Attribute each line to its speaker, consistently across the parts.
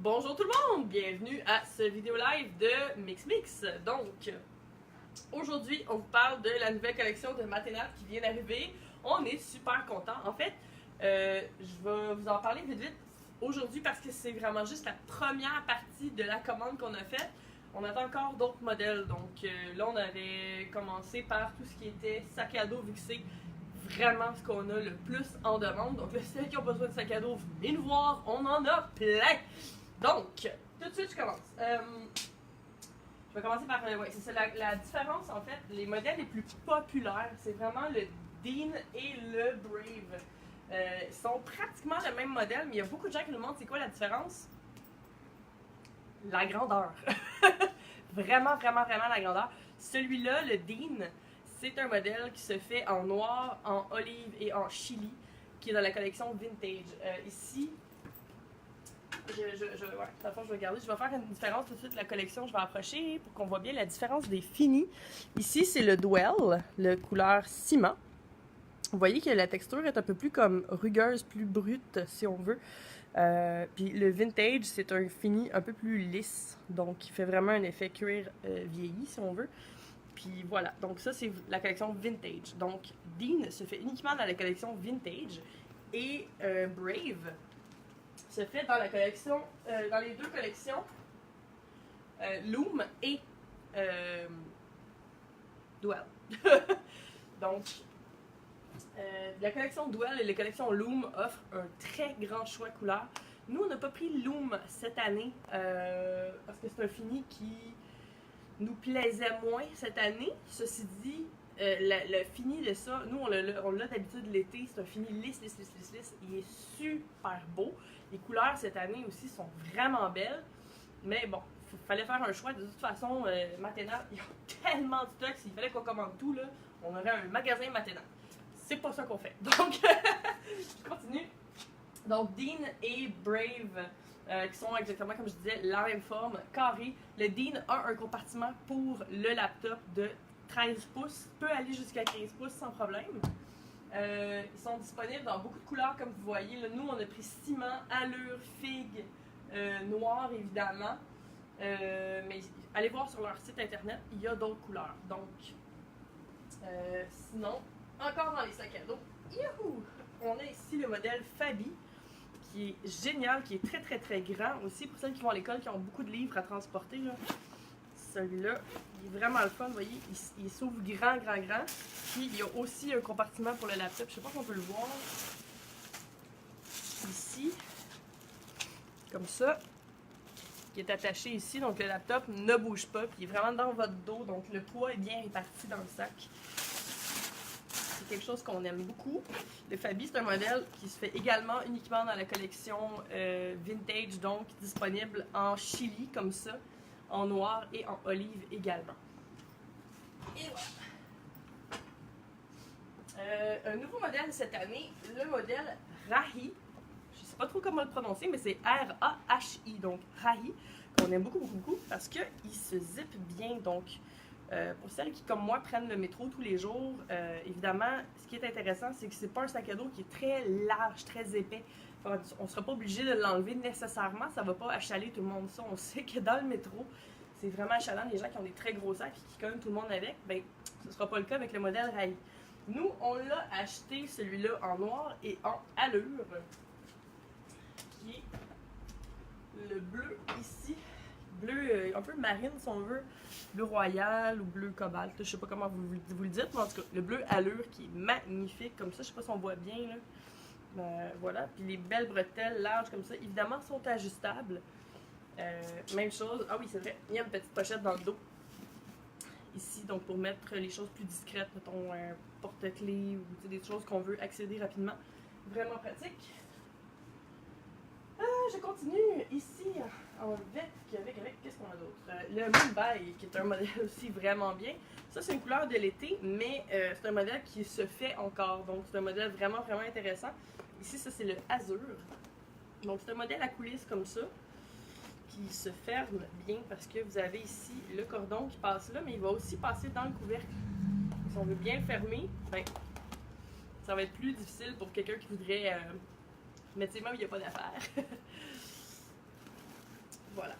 Speaker 1: Bonjour tout le monde, bienvenue à ce vidéo live de MixMix. Donc, aujourd'hui, on vous parle de la nouvelle collection de Matenat qui vient d'arriver. On est super contents. En fait, je vais vous en parler vite aujourd'hui parce que c'est vraiment juste la première partie de la commande qu'on a faite. On attend encore d'autres modèles. Donc là, on avait commencé par tout ce qui était sac à dos vu que c'est vraiment ce qu'on a le plus en demande. Donc là, ceux qui ont besoin de sac à dos, venez nous voir, on en a plein! Donc, tout de suite, je commence. Je vais commencer par... ouais, c'est ça, la différence, en fait, les modèles les plus populaires, c'est vraiment le Dean et le Brave. Ils sont pratiquement le même modèle, mais il y a beaucoup de gens qui nous demandent c'est quoi la différence? La grandeur. Vraiment la grandeur. Celui-là, le Dean, c'est un modèle qui se fait en noir, en olive et en chili, qui est dans la collection Vintage. Ici, je vais garder. Je vais faire une différence tout de suite de la collection. Je vais approcher pour qu'on voit bien la différence des finis. Ici, c'est le Dwell, le couleur ciment. Vous voyez que la texture est un peu plus comme rugueuse, plus brute, si on veut. Puis le Vintage, c'est un fini un peu plus lisse. Donc, il fait vraiment un effet cuir vieilli, si on veut. Puis voilà. Donc, ça, c'est la collection Vintage. Donc, Dean se fait uniquement dans la collection Vintage. Et Brave se fait dans la collection, dans les deux collections, Loom et Dwell. Donc, la collection Dwell et la collection Loom offrent un très grand choix de couleurs. Nous, on n'a pas pris Loom cette année parce que c'est un fini qui nous plaisait moins cette année. Ceci dit, le fini de ça, nous on l'a d'habitude l'été, c'est un fini lisse. Il est super beau. Les couleurs cette année aussi sont vraiment belles. Mais bon, il fallait faire un choix. De toute façon, Matenat, ils ont tellement de stock. S'il fallait qu'on commande tout, là, on aurait un magasin Matenat. C'est pas ça qu'on fait. Donc, je continue. Donc, Dean et Brave, qui sont exactement, comme je disais, la même forme, carré. Le Dean a un compartiment pour le laptop de 13 pouces, peut aller jusqu'à 15 pouces sans problème. Ils sont disponibles dans beaucoup de couleurs, comme vous voyez. Là, nous, on a pris ciment, allure, figue, noir, évidemment. Mais allez voir sur leur site internet, il y a d'autres couleurs. Donc, sinon, encore dans les sacs à dos, youhou! On a ici le modèle Fabi, qui est génial, qui est très grand aussi pour celles qui vont à l'école, qui ont beaucoup de livres à transporter. Là. Celui-là, il est vraiment le fun, vous voyez, il s'ouvre grand. Puis il y a aussi un compartiment pour le laptop, je sais pas si on peut le voir. Ici, comme ça, qui est attaché ici, donc le laptop ne bouge pas, puis il est vraiment dans votre dos, donc le poids est bien réparti dans le sac. C'est quelque chose qu'on aime beaucoup. Le Fabi, c'est un modèle qui se fait également uniquement dans la collection Vintage, donc disponible en chili comme ça, en noir et en olive également. Et voilà. Un nouveau modèle cette année, le modèle Rahi. Je ne sais pas trop comment le prononcer, mais c'est R-A-H-I, donc Rahi, qu'on aime beaucoup parce qu'il se zippe bien. Donc, pour celles qui, comme moi, prennent le métro tous les jours, évidemment, ce qui est intéressant, c'est que c'est pas un sac à dos qui est très large, très épais. Enfin, on ne sera pas obligé de l'enlever nécessairement, ça ne va pas achaler tout le monde. Ça, on sait que dans le métro, c'est vraiment achalant. Les gens qui ont des très gros sacs et qui cognent tout le monde avec, ben, ce ne sera pas le cas avec le modèle Rahi. Nous, on l'a acheté, celui-là, en noir et en allure, qui est le bleu ici. Bleu un peu marine, si on veut. Bleu royal ou bleu cobalt, je sais pas comment vous le dites, mais en tout cas, le bleu allure qui est magnifique, comme ça, je sais pas si on voit bien, là. Voilà, puis les belles bretelles larges comme ça, évidemment, sont ajustables. Même chose, ah oui, c'est vrai, il y a une petite pochette dans le dos. Ici, donc pour mettre les choses plus discrètes, mettons un porte-clés ou des choses qu'on veut accéder rapidement. Vraiment pratique. Je continue ici avec qu'est-ce qu'on a d'autre? Le Mumbai, qui est un modèle aussi vraiment bien. Ça, c'est une couleur de l'été, mais c'est un modèle qui se fait encore. Donc, c'est un modèle vraiment intéressant. Ici, ça, c'est le Azur. Donc, c'est un modèle à coulisses comme ça, qui se ferme bien parce que vous avez ici le cordon qui passe là, mais il va aussi passer dans le couvercle. Si on veut bien le fermer, ben, ça va être plus difficile pour quelqu'un qui voudrait mettre ses mains où il n'y a pas d'affaire. Voilà.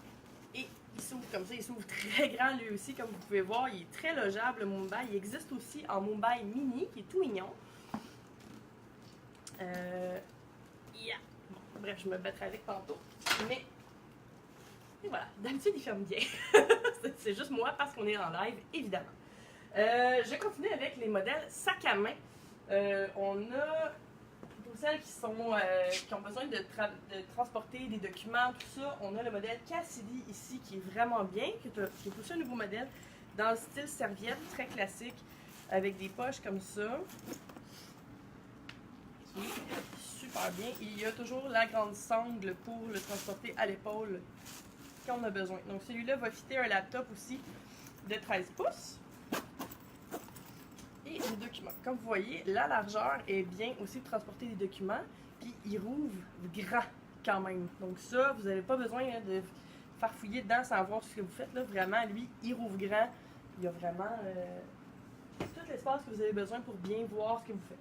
Speaker 1: Et il s'ouvre comme ça, il s'ouvre très grand lui aussi, comme vous pouvez voir. Il est très logeable, le Mumbai. Il existe aussi en Mumbai mini, qui est tout mignon. Yeah. Bon, bref, je me battrai avec tantôt. Mais, et voilà, d'habitude il ferme bien. C'est juste moi parce qu'on est en live, évidemment. Je continue avec les modèles sac à main. On a, pour celles qui ont besoin de transporter des documents, tout ça, on a le modèle Cassidy ici qui est vraiment bien, qui est aussi un nouveau modèle dans le style serviette, très classique, avec des poches comme ça. Qui est super bien. Il y a toujours la grande sangle pour le transporter à l'épaule quand on a besoin. Donc celui-là va fitter un laptop aussi de 13 pouces. Et les documents. Comme vous voyez, la largeur est bien aussi de transporter des documents, puis il rouvre grand quand même. Donc ça, vous n'avez pas besoin de farfouiller dedans sans voir ce que vous faites. Là. Vraiment, lui, il rouvre grand. Il y a vraiment tout l'espace que vous avez besoin pour bien voir ce que vous faites.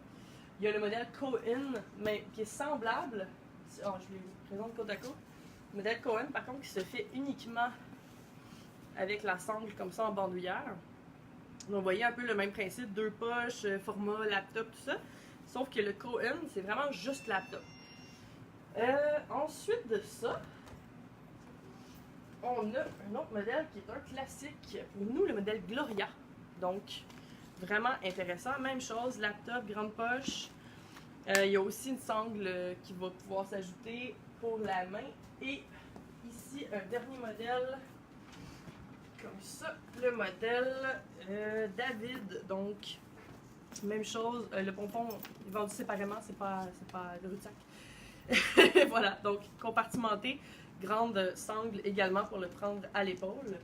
Speaker 1: Il y a le modèle Cohen, mais qui est semblable. Oh, je les présente côte à côte. Le modèle Cohen, par contre, qui se fait uniquement avec la sangle comme ça en bandoulière. Donc, vous voyez un peu le même principe, deux poches, format laptop, tout ça. Sauf que le Cohen, c'est vraiment juste laptop. Ensuite de ça, on a un autre modèle qui est un classique pour nous, le modèle Gloria. Donc, vraiment intéressant. Même chose, laptop, grande poche. Il y a aussi une sangle qui va pouvoir s'ajouter pour la main. Et ici, un dernier modèle, comme ça, le modèle David. Donc, même chose, le pompon est vendu séparément, c'est pas le rue-de-sac. Voilà, donc compartimenté, grande sangle également pour le prendre à l'épaule.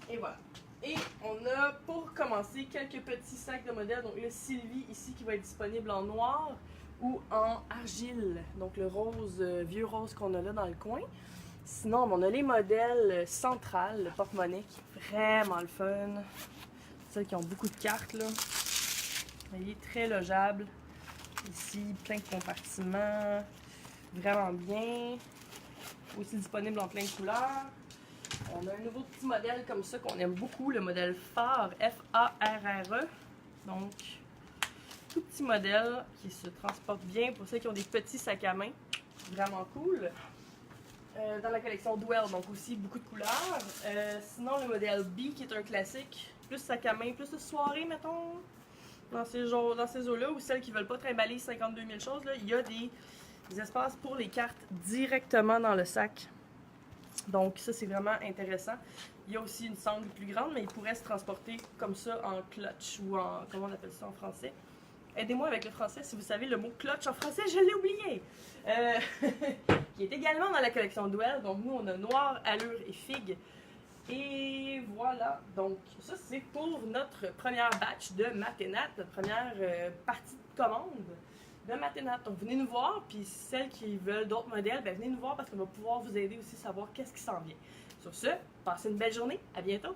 Speaker 1: Et voilà. Et on a, pour commencer, quelques petits sacs de modèles. Donc, le Sylvie ici qui va être disponible en noir ou en argile. Donc, le rose, vieux rose qu'on a là dans le coin. Sinon, on a les modèles centrales, le porte-monnaie qui est vraiment le fun. Celles qui ont beaucoup de cartes, là. Il est très logeable. Ici, plein de compartiments. Vraiment bien. Aussi disponible en plein de couleurs. On a un nouveau petit modèle comme ça qu'on aime beaucoup, le modèle Phare, F-A-R-R-E. Donc, tout petit modèle qui se transporte bien pour ceux qui ont des petits sacs à main. Vraiment cool. Dans la collection Dwell, donc aussi beaucoup de couleurs. Sinon, le modèle B qui est un classique, plus sac à main, plus de soirée, mettons, dans ces eaux-là, ou celles qui ne veulent pas trimballer 52 000 choses, là, il y a des espaces pour les cartes directement dans le sac. Donc ça, c'est vraiment intéressant. Il y a aussi une sangle plus grande, mais il pourrait se transporter comme ça en clutch ou en, comment on appelle ça en français? Aidez-moi avec le français si vous savez le mot clutch en français, je l'ai oublié! Qui est également dans la collection Dwell. Donc nous, on a noir, allure et figue. Et voilà, donc ça c'est pour notre première batch de Maténat, notre première partie de commande de Maténat. Donc venez nous voir, puis celles qui veulent d'autres modèles, ben venez nous voir parce qu'on va pouvoir vous aider aussi à savoir qu'est-ce qui s'en vient. Sur ce, passez une belle journée, à bientôt!